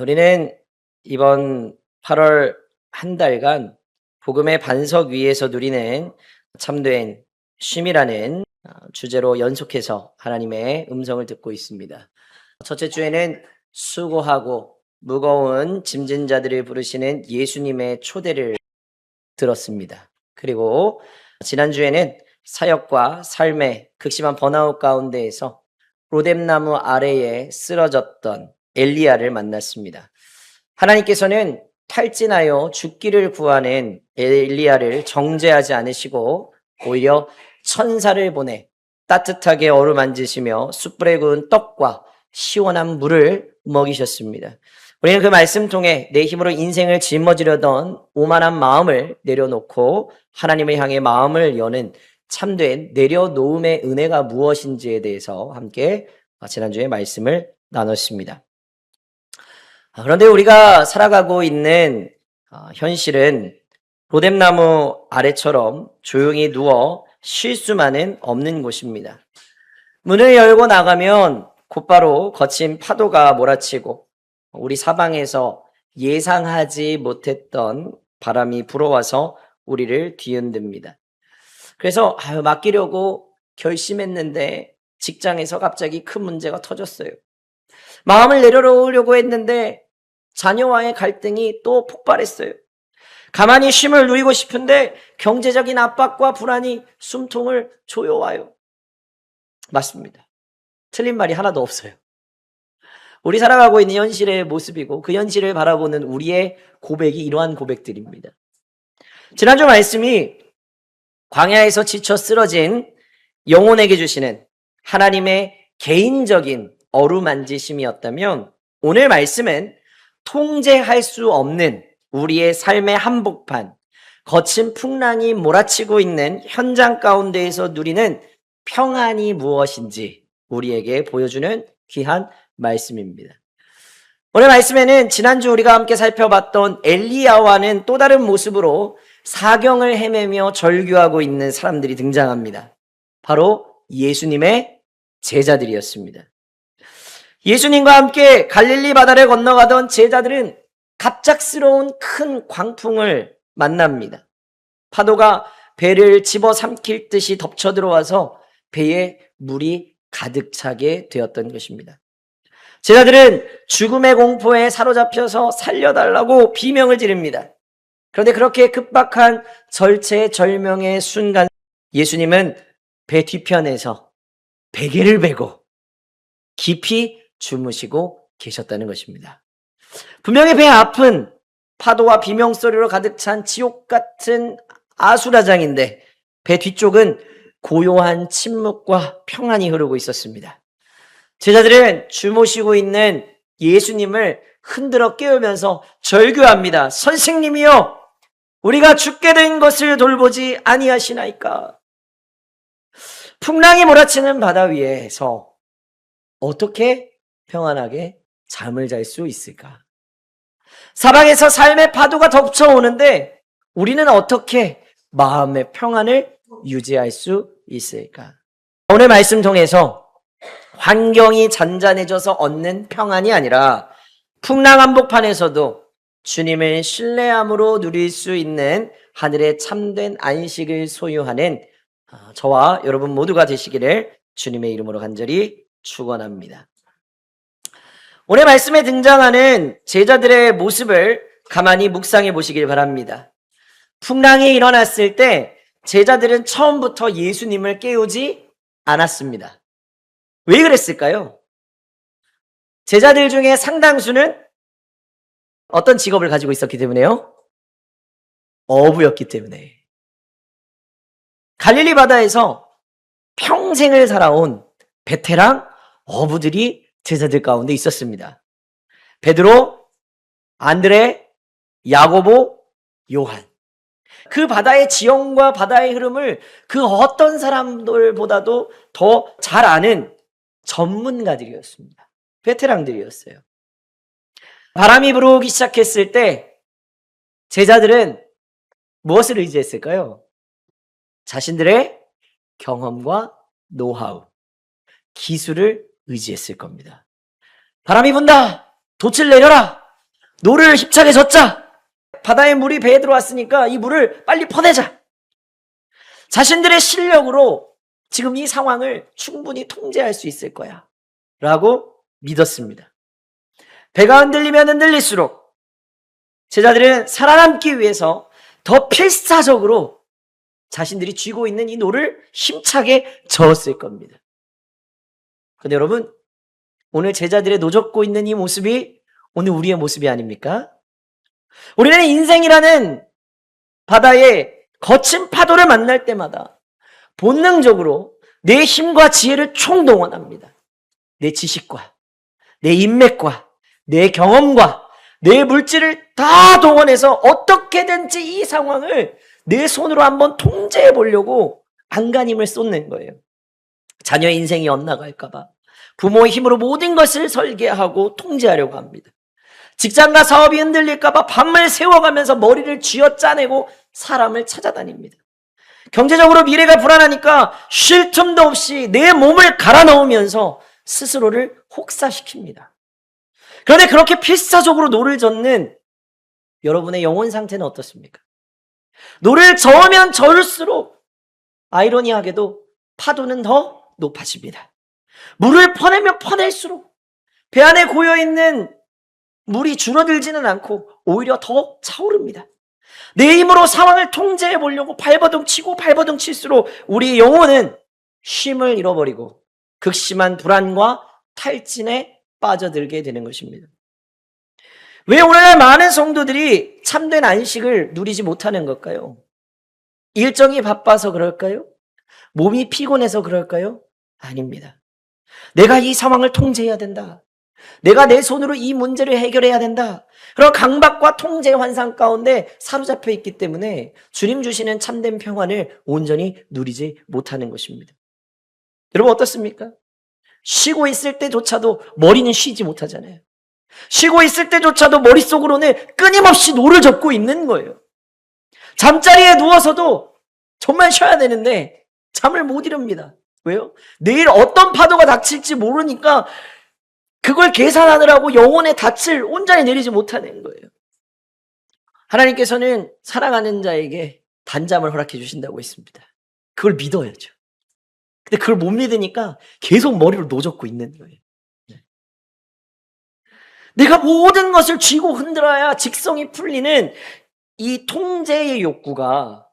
우리는 이번 8월 한 달간 복음의 반석 위에서 누리는 참된 쉼이라는 주제로 연속해서 하나님의 음성을 듣고 있습니다. 첫째 주에는 수고하고 무거운 짐진 자들을 부르시는 예수님의 초대를 들었습니다. 그리고 지난주에는 사역과 삶의 극심한 번아웃 가운데에서 로뎀나무 아래에 쓰러졌던 엘리야를 만났습니다. 하나님께서는 탈진하여 죽기를 구하는 엘리야를 정죄하지 않으시고 오히려 천사를 보내 따뜻하게 어루만지시며 숯불에 구운 떡과 시원한 물을 먹이셨습니다. 우리는 그 말씀 통해 내 힘으로 인생을 짊어지려던 오만한 마음을 내려놓고 하나님을 향해 마음을 여는 참된 내려놓음의 은혜가 무엇인지에 대해서 함께 지난주에 말씀을 나눴습니다. 그런데 우리가 살아가고 있는 현실은 로뎀나무 아래처럼 조용히 누워 쉴 수만은 없는 곳입니다. 문을 열고 나가면 곧바로 거친 파도가 몰아치고 우리 사방에서 예상하지 못했던 바람이 불어와서 우리를 뒤흔듭니다. 그래서 맡기려고 결심했는데 직장에서 갑자기 큰 문제가 터졌어요. 마음을 내려놓으려고 했는데 자녀와의 갈등이 또 폭발했어요. 가만히 쉼을 누리고 싶은데 경제적인 압박과 불안이 숨통을 조여와요. 맞습니다. 틀린 말이 하나도 없어요. 우리 살아가고 있는 현실의 모습이고 그 현실을 바라보는 우리의 고백이 이러한 고백들입니다. 지난주 말씀이 광야에서 지쳐 쓰러진 영혼에게 주시는 하나님의 개인적인 어루만지심이었다면 오늘 말씀은 통제할 수 없는 우리의 삶의 한복판, 거친 풍랑이 몰아치고 있는 현장 가운데에서 누리는 평안이 무엇인지 우리에게 보여주는 귀한 말씀입니다. 오늘 말씀에는 지난주 우리가 함께 살펴봤던 엘리야와는 또 다른 모습으로 사경을 헤매며 절규하고 있는 사람들이 등장합니다. 바로 예수님의 제자들이었습니다. 예수님과 함께 갈릴리 바다를 건너가던 제자들은 갑작스러운 큰 광풍을 만납니다. 파도가 배를 집어삼킬 듯이 덮쳐 들어와서 배에 물이 가득 차게 되었던 것입니다. 제자들은 죽음의 공포에 사로잡혀서 살려달라고 비명을 지릅니다. 그런데 그렇게 급박한 절체절명의 순간 예수님은 배 뒤편에서 베개를 베고 깊이 주무시고 계셨다는 것입니다. 분명히 배 앞은 파도와 비명소리로 가득 찬 지옥 같은 아수라장인데 배 뒤쪽은 고요한 침묵과 평안이 흐르고 있었습니다. 제자들은 주무시고 있는 예수님을 흔들어 깨우면서 절규합니다. 선생님이여, 우리가 죽게 된 것을 돌보지 아니하시나이까. 풍랑이 몰아치는 바다 위에서 어떻게 평안하게 잠을 잘 수 있을까? 사방에서 삶의 파도가 덮쳐오는데 우리는 어떻게 마음의 평안을 유지할 수 있을까? 오늘 말씀 통해서 환경이 잔잔해져서 얻는 평안이 아니라 풍랑 한복판에서도 주님을 신뢰함으로 누릴 수 있는 하늘의 참된 안식을 소유하는 저와 여러분 모두가 되시기를 주님의 이름으로 간절히 축원합니다. 오늘 말씀에 등장하는 제자들의 모습을 가만히 묵상해 보시길 바랍니다. 풍랑이 일어났을 때 제자들은 처음부터 예수님을 깨우지 않았습니다. 왜 그랬을까요? 제자들 중에 상당수는 어떤 직업을 가지고 있었기 때문에요? 어부였기 때문에. 갈릴리 바다에서 평생을 살아온 베테랑 어부들이 제자들 가운데 있었습니다. 베드로, 안드레, 야고보, 요한. 그 바다의 지형과 바다의 흐름을 그 어떤 사람들보다도 더 잘 아는 전문가들이었습니다. 베테랑들이었어요. 바람이 불어오기 시작했을 때 제자들은 무엇을 의지했을까요? 자신들의 경험과 노하우, 기술을 의지했을 겁니다. 바람이 분다! 돛을 내려라! 노를 힘차게 젓자. 바다에 물이 배에 들어왔으니까 이 물을 빨리 퍼내자. 자신들의 실력으로 지금 이 상황을 충분히 통제할 수 있을 거야 라고 믿었습니다. 배가 흔들리면 흔들릴수록 제자들은 살아남기 위해서 더 필사적으로 자신들이 쥐고 있는 이 노를 힘차게 저었을 겁니다. 그런데 여러분, 오늘 제자들의 노 젓고 있는 이 모습이 오늘 우리의 모습이 아닙니까? 우리는 인생이라는 바다에 거친 파도를 만날 때마다 본능적으로 내 힘과 지혜를 총동원합니다. 내 지식과 내 인맥과 내 경험과 내 물질을 다 동원해서 어떻게든지 이 상황을 내 손으로 한번 통제해 보려고 안간힘을 쏟는 거예요. 자녀의 인생이 엇나갈까 봐 부모의 힘으로 모든 것을 설계하고 통제하려고 합니다. 직장과 사업이 흔들릴까 봐 밤을 새워가면서 머리를 쥐어짜내고 사람을 찾아다닙니다. 경제적으로 미래가 불안하니까 쉴 틈도 없이 내 몸을 갈아 넣으면서 스스로를 혹사시킵니다. 그런데 그렇게 필사적으로 노를 젓는 여러분의 영혼 상태는 어떻습니까? 노를 저으면 저을수록 아이러니하게도 파도는 더 높아집니다. 물을 퍼내면 퍼낼수록 배 안에 고여있는 물이 줄어들지는 않고 오히려 더 차오릅니다. 내 힘으로 상황을 통제해 보려고 발버둥 치고 발버둥 칠수록 우리의 영혼은 쉼을 잃어버리고 극심한 불안과 탈진에 빠져들게 되는 것입니다. 왜 오늘날 많은 성도들이 참된 안식을 누리지 못하는 걸까요? 일정이 바빠서 그럴까요? 몸이 피곤해서 그럴까요? 아닙니다. 내가 이 상황을 통제해야 된다. 내가 내 손으로 이 문제를 해결해야 된다. 그런 강박과 통제 환상 가운데 사로잡혀 있기 때문에 주님 주시는 참된 평안을 온전히 누리지 못하는 것입니다. 여러분 어떻습니까? 쉬고 있을 때조차도 머리는 쉬지 못하잖아요. 쉬고 있을 때조차도 머릿속으로는 끊임없이 노를 젓고 있는 거예요. 잠자리에 누워서도 정말 쉬어야 되는데 잠을 못 이룹니다. 왜요? 내일 어떤 파도가 닥칠지 모르니까 그걸 계산하느라고 영혼의 닻을 온전히 내리지 못하는 거예요. 하나님께서는 사랑하는 자에게 단잠을 허락해 주신다고 했습니다. 그걸 믿어야죠. 근데 그걸 못 믿으니까 계속 머리를 노젓고 있는 거예요. 내가 모든 것을 쥐고 흔들어야 직성이 풀리는 이 통제의 욕구가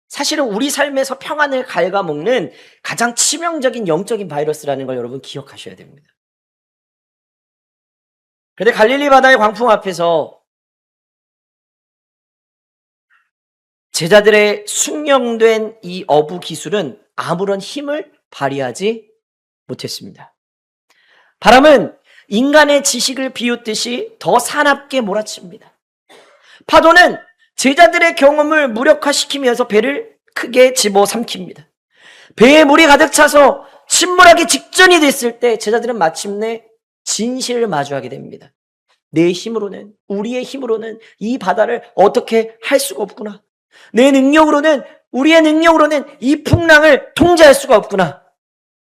사실은 우리 삶에서 평안을 갉아먹는 가장 치명적인 영적인 바이러스라는 걸 여러분 기억하셔야 됩니다. 그런데 갈릴리 바다의 광풍 앞에서 제자들의 숙련된 이 어부 기술은 아무런 힘을 발휘하지 못했습니다. 바람은 인간의 지식을 비웃듯이 더 사납게 몰아칩니다. 파도는 제자들의 경험을 무력화시키면서 배를 크게 집어삼킵니다. 배에 물이 가득 차서 침몰하기 직전이 됐을 때 제자들은 마침내 진실을 마주하게 됩니다. 내 힘으로는, 우리의 힘으로는 이 바다를 어떻게 할 수가 없구나. 내 능력으로는, 우리의 능력으로는 이 풍랑을 통제할 수가 없구나.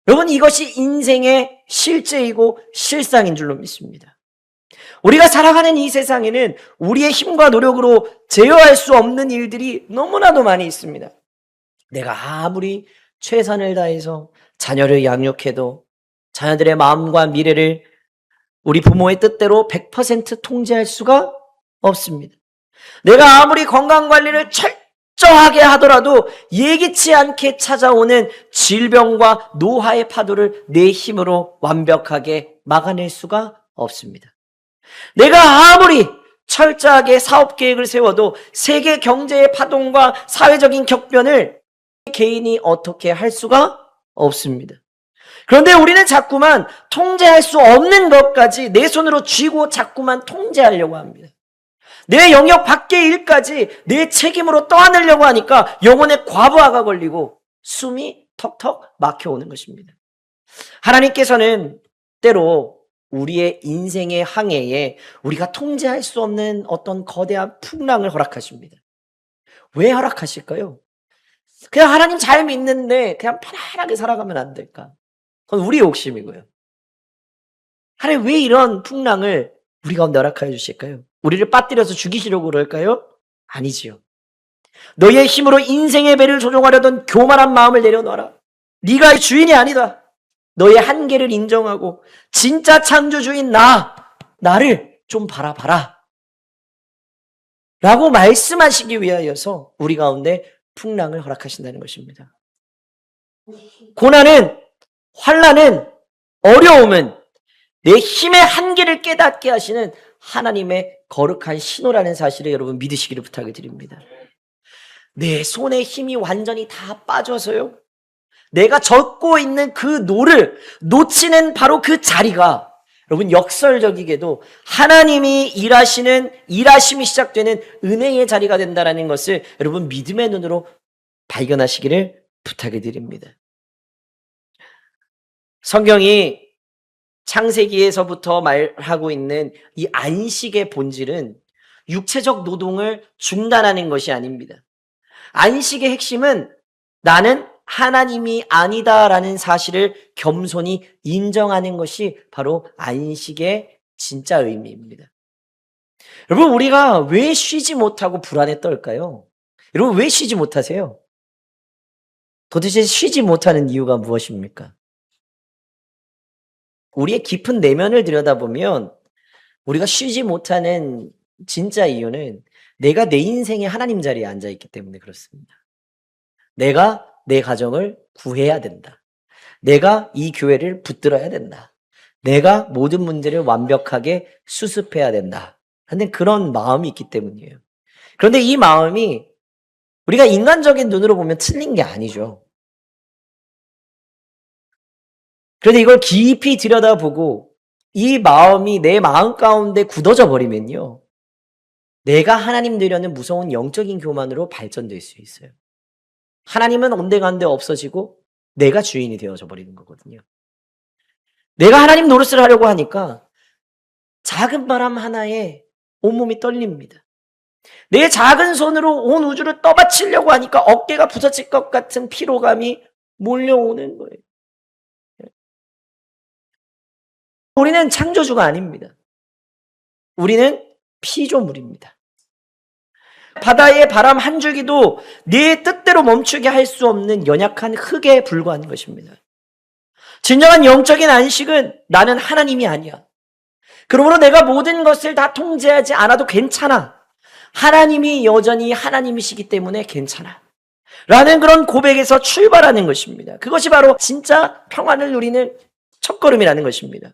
여러분, 이것이 인생의 실제이고 실상인 줄로 믿습니다. 우리가 살아가는 이 세상에는 우리의 힘과 노력으로 제어할 수 없는 일들이 너무나도 많이 있습니다. 내가 아무리 최선을 다해서 자녀를 양육해도 자녀들의 마음과 미래를 우리 부모의 뜻대로 100% 통제할 수가 없습니다. 내가 아무리 건강관리를 철저하게 하더라도 예기치 않게 찾아오는 질병과 노화의 파도를 내 힘으로 완벽하게 막아낼 수가 없습니다. 내가 아무리 철저하게 사업계획을 세워도 세계 경제의 파동과 사회적인 격변을 개인이 어떻게 할 수가 없습니다. 그런데 우리는 자꾸만 통제할 수 없는 것까지 내 손으로 쥐고 자꾸만 통제하려고 합니다. 내 영역 밖의 일까지 내 책임으로 떠안으려고 하니까 영혼의 과부하가 걸리고 숨이 턱턱 막혀오는 것입니다. 하나님께서는 때로 우리의 인생의 항해에 우리가 통제할 수 없는 어떤 거대한 풍랑을 허락하십니다. 왜 허락하실까요? 그냥 하나님 잘 믿는데 그냥 편안하게 살아가면 안 될까? 그건 우리의 욕심이고요. 하나님 왜 이런 풍랑을 우리 가운데 허락하여 주실까요? 우리를 빠뜨려서 죽이시려고 그럴까요? 아니지요. 너희의 힘으로 인생의 배를 조종하려던 교만한 마음을 내려놔라. 네가 주인이 아니다. 너의 한계를 인정하고 진짜 창조주인 나를 좀 바라봐라. 라고 말씀하시기 위하여서 우리 가운데 풍랑을 허락하신다는 것입니다. 고난은, 환난은, 어려움은 내 힘의 한계를 깨닫게 하시는 하나님의 거룩한 신호라는 사실을 여러분 믿으시기를 부탁을 드립니다. 내 손에 힘이 완전히 다 빠져서요, 내가 젓고 있는 그 노를 놓치는 바로 그 자리가 여러분 역설적이게도 하나님이 일하심이 시작되는 은혜의 자리가 된다는 것을 여러분 믿음의 눈으로 발견하시기를 부탁을 드립니다. 성경이 창세기에서부터 말하고 있는 이 안식의 본질은 육체적 노동을 중단하는 것이 아닙니다. 안식의 핵심은 나는 하나님이 아니다라는 사실을 겸손히 인정하는 것이 바로 안식의 진짜 의미입니다. 여러분, 우리가 왜 쉬지 못하고 불안에 떨까요? 여러분, 왜 쉬지 못하세요? 도대체 쉬지 못하는 이유가 무엇입니까? 우리의 깊은 내면을 들여다보면 우리가 쉬지 못하는 진짜 이유는 내가 내 인생의 하나님 자리에 앉아있기 때문에 그렇습니다. 내가 내 가정을 구해야 된다. 내가 이 교회를 붙들어야 된다. 내가 모든 문제를 완벽하게 수습해야 된다. 하는 그런 마음이 있기 때문이에요. 그런데 이 마음이 우리가 인간적인 눈으로 보면 틀린 게 아니죠. 그런데 이걸 깊이 들여다보고 이 마음이 내 마음 가운데 굳어져 버리면요, 내가 하나님 되려는 무서운 영적인 교만으로 발전될 수 있어요. 하나님은 온데간데 없어지고 내가 주인이 되어져 버리는 거거든요. 내가 하나님 노릇을 하려고 하니까 작은 바람 하나에 온몸이 떨립니다. 내 작은 손으로 온 우주를 떠받치려고 하니까 어깨가 부서질 것 같은 피로감이 몰려오는 거예요. 우리는 창조주가 아닙니다. 우리는 피조물입니다. 바다의 바람 한 줄기도 네 뜻대로 멈추게 할 수 없는 연약한 흙에 불과한 것입니다. 진정한 영적인 안식은 나는 하나님이 아니야. 그러므로 내가 모든 것을 다 통제하지 않아도 괜찮아. 하나님이 여전히 하나님이시기 때문에 괜찮아. 라는 그런 고백에서 출발하는 것입니다. 그것이 바로 진짜 평안을 누리는 첫걸음이라는 것입니다.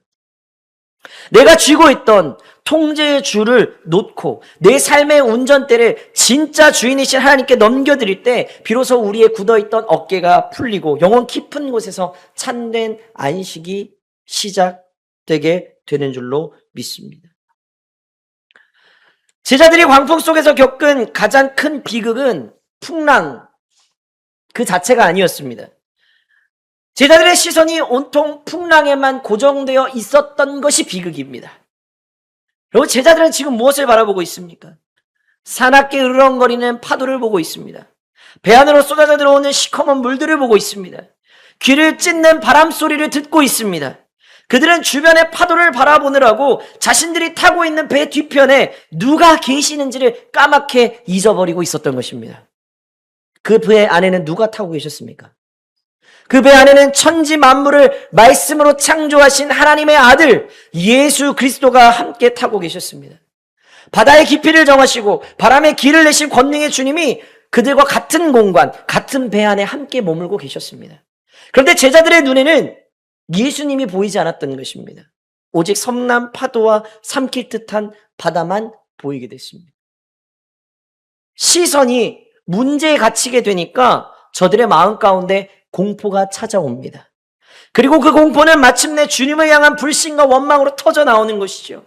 내가 쥐고 있던 통제의 줄을 놓고 내 삶의 운전대를 진짜 주인이신 하나님께 넘겨드릴 때 비로소 우리의 굳어있던 어깨가 풀리고 영혼 깊은 곳에서 참된 안식이 시작되게 되는 줄로 믿습니다. 제자들이 광풍 속에서 겪은 가장 큰 비극은 풍랑 그 자체가 아니었습니다. 제자들의 시선이 온통 풍랑에만 고정되어 있었던 것이 비극입니다. 여러분, 제자들은 지금 무엇을 바라보고 있습니까? 사납게 으르렁거리는 파도를 보고 있습니다. 배 안으로 쏟아져 들어오는 시커먼 물들을 보고 있습니다. 귀를 찢는 바람 소리를 듣고 있습니다. 그들은 주변의 파도를 바라보느라고 자신들이 타고 있는 배 뒤편에 누가 계시는지를 까맣게 잊어버리고 있었던 것입니다. 그 배 안에는 누가 타고 계셨습니까? 그 배 안에는 천지 만물을 말씀으로 창조하신 하나님의 아들 예수 그리스도가 함께 타고 계셨습니다. 바다의 깊이를 정하시고 바람의 길을 내신 권능의 주님이 그들과 같은 공간, 같은 배 안에 함께 머물고 계셨습니다. 그런데 제자들의 눈에는 예수님이 보이지 않았던 것입니다. 오직 섬난 파도와 삼킬 듯한 바다만 보이게 됐습니다. 시선이 문제에 갇히게 되니까 저들의 마음 가운데 공포가 찾아옵니다. 그리고 그 공포는 마침내 주님을 향한 불신과 원망으로 터져 나오는 것이죠.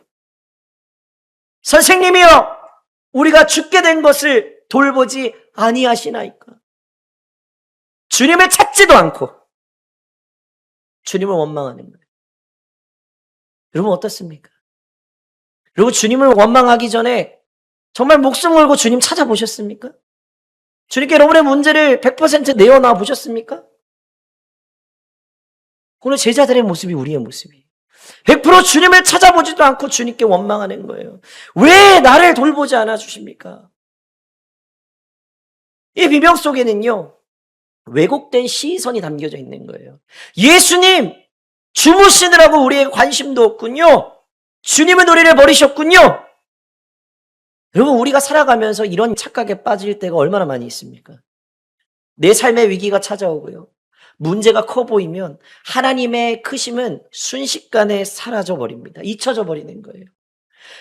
선생님이여, 우리가 죽게 된 것을 돌보지 아니하시나이까. 주님을 찾지도 않고 주님을 원망하는 거예요. 여러분 어떻습니까? 여러분 주님을 원망하기 전에 정말 목숨 걸고 주님 찾아보셨습니까? 주님께 여러분의 문제를 100% 내어놔 보셨습니까? 오늘 제자들의 모습이 우리의 모습이에요. 100% 주님을 찾아보지도 않고 주님께 원망하는 거예요. 왜 나를 돌보지 않아 주십니까? 이 비명 속에는요, 왜곡된 시선이 담겨져 있는 거예요. 예수님, 주무시느라고 우리에게 관심도 없군요. 주님은 우리를 버리셨군요. 여러분, 우리가 살아가면서 이런 착각에 빠질 때가 얼마나 많이 있습니까? 내 삶의 위기가 찾아오고요, 문제가 커 보이면 하나님의 크심은 순식간에 사라져 버립니다. 잊혀져 버리는 거예요.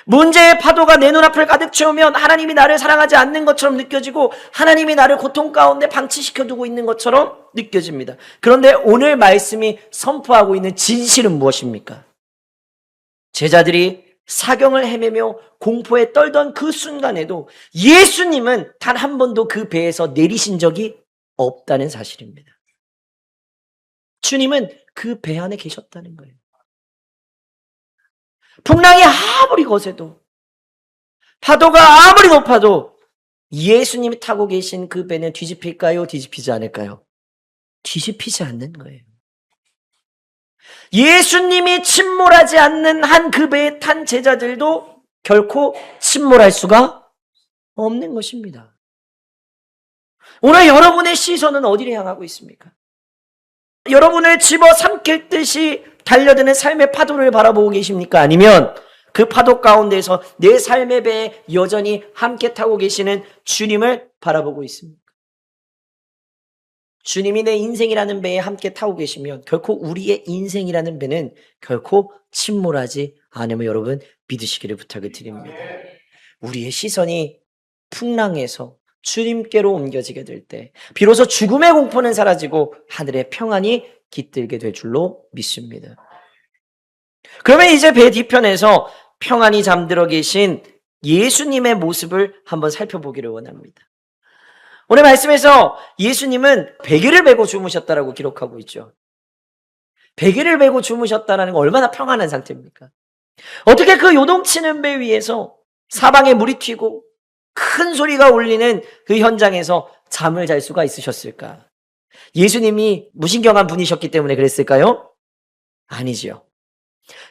문제의 파도가 내 눈앞을 가득 채우면 하나님이 나를 사랑하지 않는 것처럼 느껴지고 하나님이 나를 고통 가운데 방치시켜두고 있는 것처럼 느껴집니다. 그런데 오늘 말씀이 선포하고 있는 진실은 무엇입니까? 제자들이 사경을 헤매며 공포에 떨던 그 순간에도 예수님은 단 한 번도 그 배에서 내리신 적이 없다는 사실입니다. 주님은 그 배 안에 계셨다는 거예요. 풍랑이 아무리 거세도, 파도가 아무리 높아도 예수님이 타고 계신 그 배는 뒤집힐까요? 뒤집히지 않을까요? 뒤집히지 않는 거예요. 예수님이 침몰하지 않는 한 그 배에 탄 제자들도 결코 침몰할 수가 없는 것입니다. 오늘 여러분의 시선은 어디를 향하고 있습니까? 여러분을 집어삼킬 듯이 달려드는 삶의 파도를 바라보고 계십니까? 아니면 그 파도 가운데서 내 삶의 배에 여전히 함께 타고 계시는 주님을 바라보고 있습니까? 주님이 내 인생이라는 배에 함께 타고 계시면 결코 우리의 인생이라는 배는 결코 침몰하지 않음을 여러분 믿으시기를 부탁을 드립니다. 우리의 시선이 풍랑에서 주님께로 옮겨지게 될 때 비로소 죽음의 공포는 사라지고 하늘의 평안이 깃들게 될 줄로 믿습니다. 그러면 이제 배 뒤편에서 평안히 잠들어 계신 예수님의 모습을 한번 살펴보기를 원합니다. 오늘 말씀에서 예수님은 베개를 메고 주무셨다라고 기록하고 있죠. 베개를 메고 주무셨다는 건 얼마나 평안한 상태입니까? 어떻게 그 요동치는 배 위에서 사방에 물이 튀고 큰 소리가 울리는 그 현장에서 잠을 잘 수가 있으셨을까? 예수님이 무신경한 분이셨기 때문에 그랬을까요? 아니지요.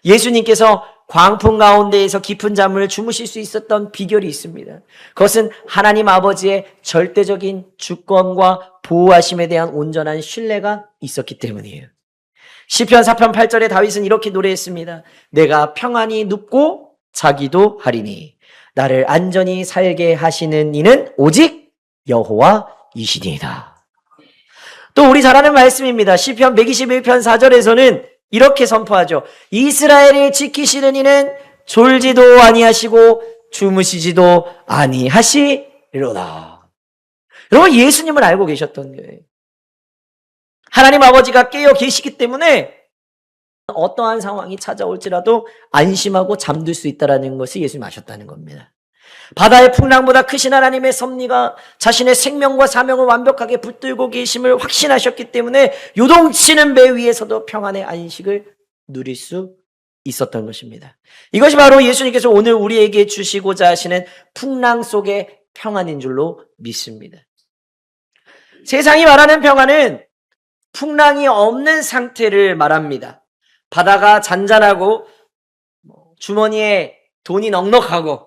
예수님께서 광풍 가운데에서 깊은 잠을 주무실 수 있었던 비결이 있습니다. 그것은 하나님 아버지의 절대적인 주권과 보호하심에 대한 온전한 신뢰가 있었기 때문이에요. 시편 4편 8절에 다윗은 이렇게 노래했습니다. 내가 평안히 눕고 자기도 하리니 나를 안전히 살게 하시는 이는 오직 여호와이시니이다. 또 우리 잘 아는 말씀입니다. 시편 121편 4절에서는 이렇게 선포하죠. 이스라엘을 지키시는 이는 졸지도 아니하시고 주무시지도 아니하시리로다. 여러분, 예수님을 알고 계셨던 거예요. 하나님 아버지가 깨어 계시기 때문에 어떠한 상황이 찾아올지라도 안심하고 잠들 수 있다는 것을 예수님이 아셨다는 겁니다. 바다의 풍랑보다 크신 하나님의 섭리가 자신의 생명과 사명을 완벽하게 붙들고 계심을 확신하셨기 때문에 요동치는 배 위에서도 평안의 안식을 누릴 수 있었던 것입니다. 이것이 바로 예수님께서 오늘 우리에게 주시고자 하시는 풍랑 속의 평안인 줄로 믿습니다. 세상이 말하는 평안은 풍랑이 없는 상태를 말합니다. 바다가 잔잔하고 주머니에 돈이 넉넉하고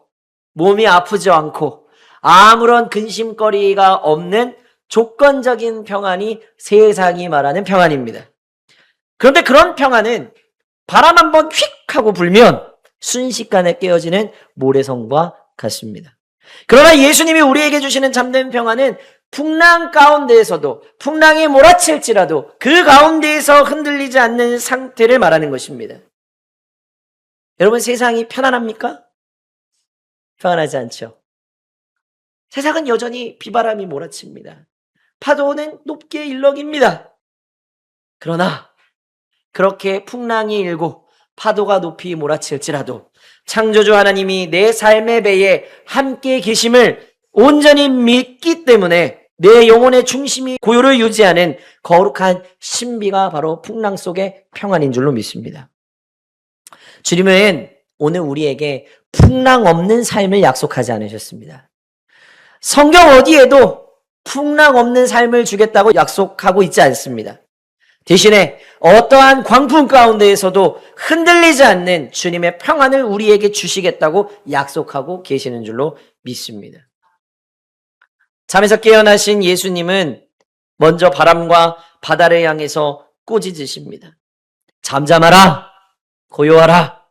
몸이 아프지 않고 아무런 근심거리가 없는 조건적인 평안이 세상이 말하는 평안입니다. 그런데 그런 평안은 바람 한번 휙 하고 불면 순식간에 깨어지는 모래성과 같습니다. 그러나 예수님이 우리에게 주시는 잠든 평안은 풍랑 가운데에서도 풍랑이 몰아칠지라도 그 가운데에서 흔들리지 않는 상태를 말하는 것입니다. 여러분, 세상이 편안합니까? 평안하지 않죠. 세상은 여전히 비바람이 몰아칩니다. 파도는 높게 일렁입니다. 그러나 그렇게 풍랑이 일고 파도가 높이 몰아칠지라도 창조주 하나님이 내 삶의 배에 함께 계심을 온전히 믿기 때문에 내 영혼의 중심이 고요를 유지하는 거룩한 신비가 바로 풍랑 속의 평안인 줄로 믿습니다. 주님은 오늘 우리에게 풍랑 없는 삶을 약속하지 않으셨습니다. 성경 어디에도 풍랑 없는 삶을 주겠다고 약속하고 있지 않습니다. 대신에 어떠한 광풍 가운데에서도 흔들리지 않는 주님의 평안을 우리에게 주시겠다고 약속하고 계시는 줄로 믿습니다. 잠에서 깨어나신 예수님은 먼저 바람과 바다를 향해서 꾸짖으십니다. 잠잠하라, 고요하라.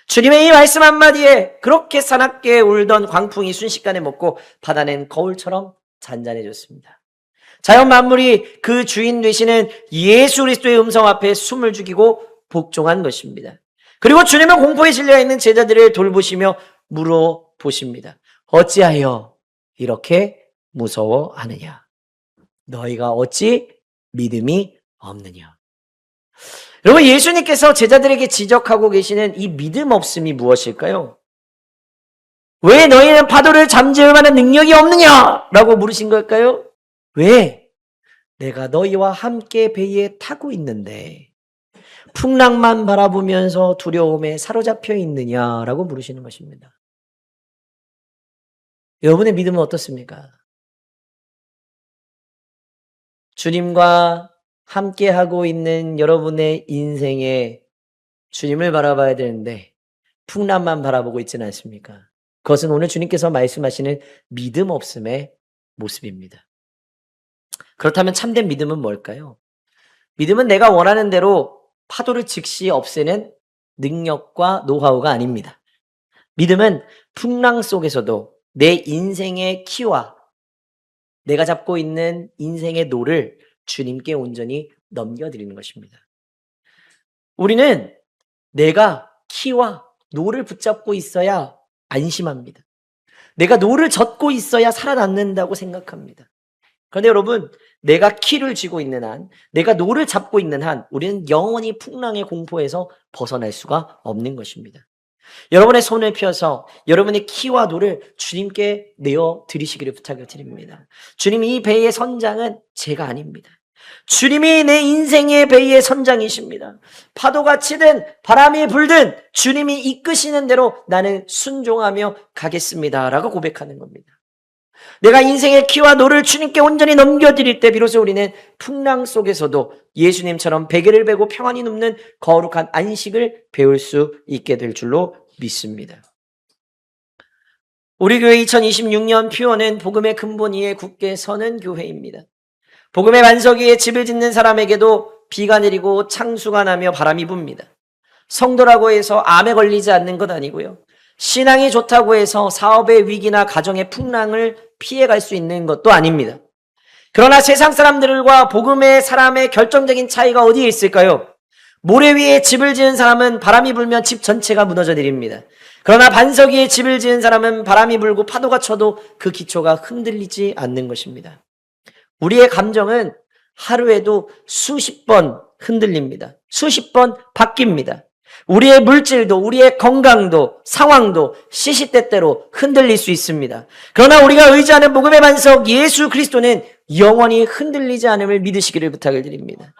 주님의 이 말씀 한마디에 그렇게 사납게 울던 광풍이 순식간에 멎고 바다는 거울처럼 잔잔해졌습니다. 자연 만물이 그 주인 되시는 예수 그리스도의 음성 앞에 숨을 죽이고 복종한 것입니다. 그리고 주님은 공포에 질려 있는 제자들을 돌보시며 물어보십니다. 어찌하여 이렇게 무서워하느냐? 너희가 어찌 믿음이 없느냐? 여러분, 예수님께서 제자들에게 지적하고 계시는 이 믿음 없음이 무엇일까요? 왜 너희는 파도를 잠재울 만한 능력이 없느냐? 라고 물으신 걸까요? 왜? 내가 너희와 함께 배에 타고 있는데 풍랑만 바라보면서 두려움에 사로잡혀 있느냐라고 물으시는 것입니다. 여러분의 믿음은 어떻습니까? 주님과 함께하고 있는 여러분의 인생에 주님을 바라봐야 되는데 풍랑만 바라보고 있지는 않습니까? 그것은 오늘 주님께서 말씀하시는 믿음 없음의 모습입니다. 그렇다면 참된 믿음은 뭘까요? 믿음은 내가 원하는 대로 파도를 즉시 없애는 능력과 노하우가 아닙니다. 믿음은 풍랑 속에서도 내 인생의 키와 내가 잡고 있는 인생의 노를 주님께 온전히 넘겨드리는 것입니다. 우리는 내가 키와 노를 붙잡고 있어야 안심합니다. 내가 노를 젓고 있어야 살아남는다고 생각합니다. 그런데 여러분, 내가 키를 쥐고 있는 한, 내가 노를 잡고 있는 한, 우리는 영원히 풍랑의 공포에서 벗어날 수가 없는 것입니다. 여러분의 손을 펴서 여러분의 키와 노를 주님께 내어 드리시기를 부탁을 드립니다. 주님, 이 배의 선장은 제가 아닙니다. 주님이 내 인생의 배의 선장이십니다. 파도가 치든 바람이 불든 주님이 이끄시는 대로 나는 순종하며 가겠습니다. 라고 고백하는 겁니다. 내가 인생의 키와 노를 주님께 온전히 넘겨드릴 때 비로소 우리는 풍랑 속에서도 예수님처럼 베개를 베고 평안히 눕는 거룩한 안식을 배울 수 있게 될 줄로 믿습니다. 우리 교회 2026년 표어는 복음의 근본 위에 굳게 서는 교회입니다. 복음의 반석 위에 집을 짓는 사람에게도 비가 내리고 창수가 나며 바람이 붑니다. 성도라고 해서 암에 걸리지 않는 것 아니고요. 신앙이 좋다고 해서 사업의 위기나 가정의 풍랑을 피해갈 수 있는 것도 아닙니다. 그러나 세상 사람들과 복음의 사람의 결정적인 차이가 어디에 있을까요? 모래 위에 집을 지은 사람은 바람이 불면 집 전체가 무너져 내립니다. 그러나 반석 위에 집을 지은 사람은 바람이 불고 파도가 쳐도 그 기초가 흔들리지 않는 것입니다. 우리의 감정은 하루에도 수십 번 흔들립니다. 수십 번 바뀝니다. 우리의 물질도, 우리의 건강도, 상황도 시시때때로 흔들릴 수 있습니다. 그러나 우리가 의지하는 복음의 반석 예수 그리스도는 영원히 흔들리지 않음을 믿으시기를 부탁을 드립니다.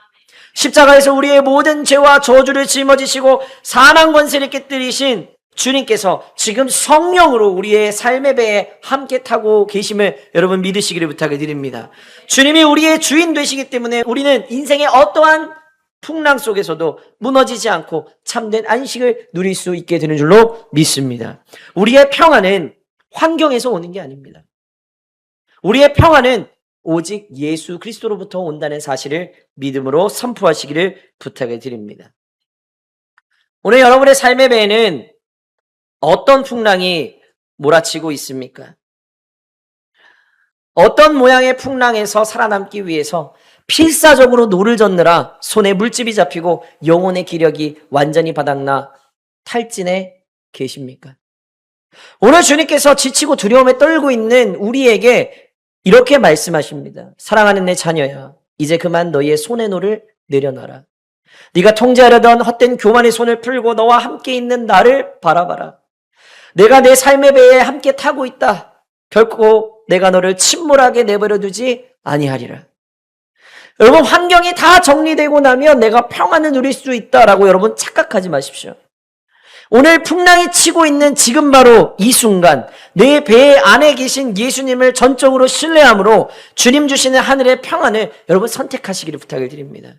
십자가에서 우리의 모든 죄와 저주를 짊어지시고 사망 권세를 깨뜨리신 주님께서 지금 성령으로 우리의 삶의 배에 함께 타고 계심을 여러분 믿으시기를 부탁을 드립니다. 주님이 우리의 주인 되시기 때문에 우리는 인생의 어떠한 풍랑 속에서도 무너지지 않고 참된 안식을 누릴 수 있게 되는 줄로 믿습니다. 우리의 평안은 환경에서 오는 게 아닙니다. 우리의 평안은 오직 예수 그리스도로부터 온다는 사실을 믿음으로 선포하시기를 부탁을 드립니다. 오늘 여러분의 삶의 배에는 어떤 풍랑이 몰아치고 있습니까? 어떤 모양의 풍랑에서 살아남기 위해서 필사적으로 노를 젓느라 손에 물집이 잡히고 영혼의 기력이 완전히 바닥나 탈진해 계십니까? 오늘 주님께서 지치고 두려움에 떨고 있는 우리에게 이렇게 말씀하십니다. 사랑하는 내 자녀야, 이제 그만 너희의 손의 노를 내려놔라. 네가 통제하려던 헛된 교만의 손을 풀고 너와 함께 있는 나를 바라봐라. 내가 내 삶의 배에 함께 타고 있다. 결코 내가 너를 침몰하게 내버려 두지 아니하리라. 여러분, 환경이 다 정리되고 나면 내가 평안을 누릴 수 있다라고 여러분 착각하지 마십시오. 오늘 풍랑이 치고 있는 지금 바로 이 순간 내 배 안에 계신 예수님을 전적으로 신뢰함으로 주님 주시는 하늘의 평안을 여러분 선택하시기를 부탁을 드립니다.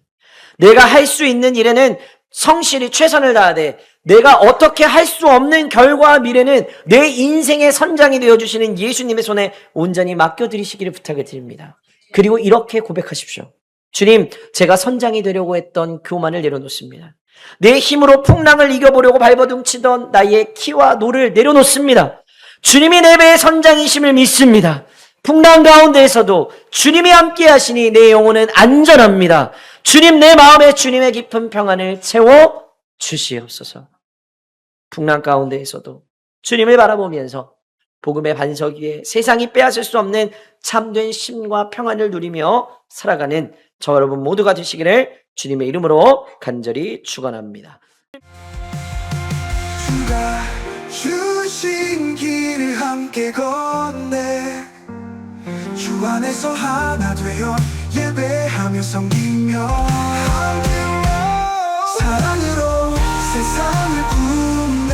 내가 할 수 있는 일에는 성실히 최선을 다하되 내가 어떻게 할 수 없는 결과와 미래는 내 인생의 선장이 되어주시는 예수님의 손에 온전히 맡겨드리시기를 부탁을 드립니다. 그리고 이렇게 고백하십시오. 주님, 제가 선장이 되려고 했던 교만을 내려놓습니다. 내 힘으로 풍랑을 이겨보려고 발버둥치던 나의 키와 노를 내려놓습니다. 주님이 내 배의 선장이심을 믿습니다. 풍랑 가운데에서도 주님이 함께 하시니 내 영혼은 안전합니다. 주님, 내 마음에 주님의 깊은 평안을 채워 주시옵소서. 풍랑 가운데에서도 주님을 바라보면서 복음의 반석 위에 세상이 빼앗을 수 없는 참된 쉼과 평안을 누리며 살아가는 저 여러분 모두가 되시기를 주님의 이름으로 간절히 축원합니다. 주가 주신 길을 함께 걷네. 주 안에서 하나 되어 예배하며 섬기며 사랑으로 세상을 품네.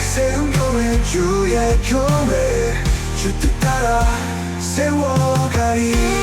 새로운 교회 주의 교회 주 뜻 따라 세워가리.